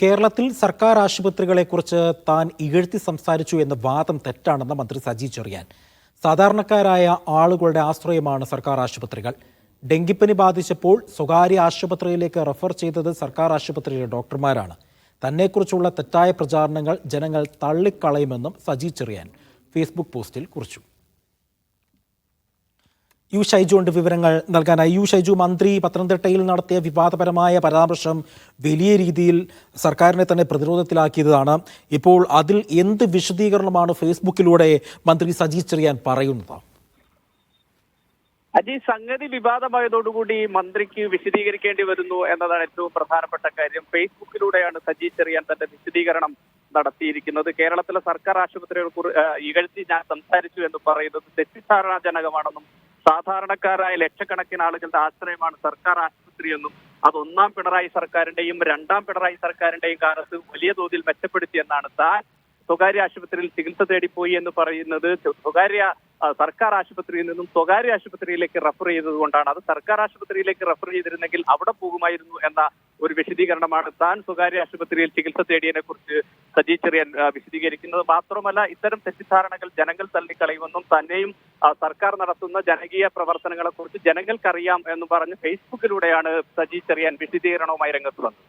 കേരളത്തിൽ സർക്കാർ ആശുപത്രികളെക്കുറിച്ച് താൻ ഇകഴ്ത്തി സംസാരിച്ചു എന്ന വാദം തെറ്റാണെന്ന് മന്ത്രി സജി ചെറിയാൻ. സാധാരണക്കാരായ ആളുകളുടെ ആശ്രയമാണ് സർക്കാർ ആശുപത്രികൾ. ഡെങ്കിപ്പനി ബാധിച്ചപ്പോൾ സ്വകാര്യ ആശുപത്രിയിലേക്ക് റഫർ ചെയ്തത് സർക്കാർ ആശുപത്രിയിലെ ഡോക്ടർമാരാണ്. തന്നെക്കുറിച്ചുള്ള തെറ്റായ പ്രചാരണങ്ങൾ ജനങ്ങൾ തള്ളിക്കളയുമെന്നും സജി ചെറിയാൻ ഫേസ്ബുക്ക് പോസ്റ്റിൽ കുറിച്ചു. യു ഷൈജു ഉണ്ട് വിവരങ്ങൾ നൽകാനായി. യു ഷൈജു, മന്ത്രി പത്തനംതിട്ടയിൽ നടത്തിയ വിവാദപരമായ പരാമർശം വലിയ രീതിയിൽ സർക്കാരിനെ തന്നെ പ്രതിരോധത്തിലാക്കിയതാണ്. ഇപ്പോൾ അതിൽ എന്ത് വിശദീകരണമാണ് ഫേസ്ബുക്കിലൂടെ മന്ത്രി സജി ചെറിയാൻ പറയുന്നത്? സംഗതി വിവാദമായതോടുകൂടി മന്ത്രിക്ക് വിശദീകരിക്കേണ്ടി വരുന്നു എന്നതാണ് ഏറ്റവും പ്രധാനപ്പെട്ട കാര്യം. ഫേസ്ബുക്കിലൂടെയാണ് സജി ചെറിയാൻ തന്റെ വിശദീകരണം നടത്തിയിരിക്കുന്നത്. കേരളത്തിലെ സർക്കാർ ആശുപത്രികൾ ഇകഴ്ത്തി ഞാൻ സംസാരിച്ചു എന്ന് പറയുന്നത് തെറ്റിദ്ധാരണാജനകമാണെന്നും സാധാരണക്കാരായ ലക്ഷക്കണക്കിന് ആളുകളുടെ ആശ്രയമാണ് സർക്കാർ ആശുപത്രി എന്നും അത് ഒന്നാം പിണറായി സർക്കാരിന്റെയും രണ്ടാം പിണറായി സർക്കാരിന്റെയും കാലത്ത് വലിയ തോതിൽ മെച്ചപ്പെടുത്തിയെന്നാണ്. താൻ സ്വകാര്യ ആശുപത്രിയിൽ ചികിത്സ തേടിപ്പോയി എന്ന് പറയുന്നത് സർക്കാർ ആശുപത്രിയിൽ നിന്നും സ്വകാര്യ ആശുപത്രിയിലേക്ക് റഫർ ചെയ്തത് കൊണ്ടാണ്. അത് സർക്കാർ ആശുപത്രിയിലേക്ക് റഫർ ചെയ്തിരുന്നെങ്കിൽ അവിടെ പോകുമായിരുന്നു എന്ന ഒരു വിശദീകരണമാണ് താൻ സ്വകാര്യ ആശുപത്രിയിൽ ചികിത്സ തേടിയതിനെ കുറിച്ച് സജി ചെറിയാൻ വിശദീകരിക്കുന്നത്. മാത്രമല്ല, ഇത്തരം തെറ്റിദ്ധാരണകൾ ജനങ്ങൾ തള്ളിക്കളയുമെന്നും തന്നെയും സർക്കാർ നടത്തുന്ന ജനകീയ പ്രവർത്തനങ്ങളെ കുറിച്ച് ജനങ്ങൾക്കറിയാം എന്ന് പറഞ്ഞ് ഫേസ്ബുക്കിലൂടെയാണ് സജി ചെറിയാൻ വിശദീകരണവുമായി രംഗത്ത് വന്നത്.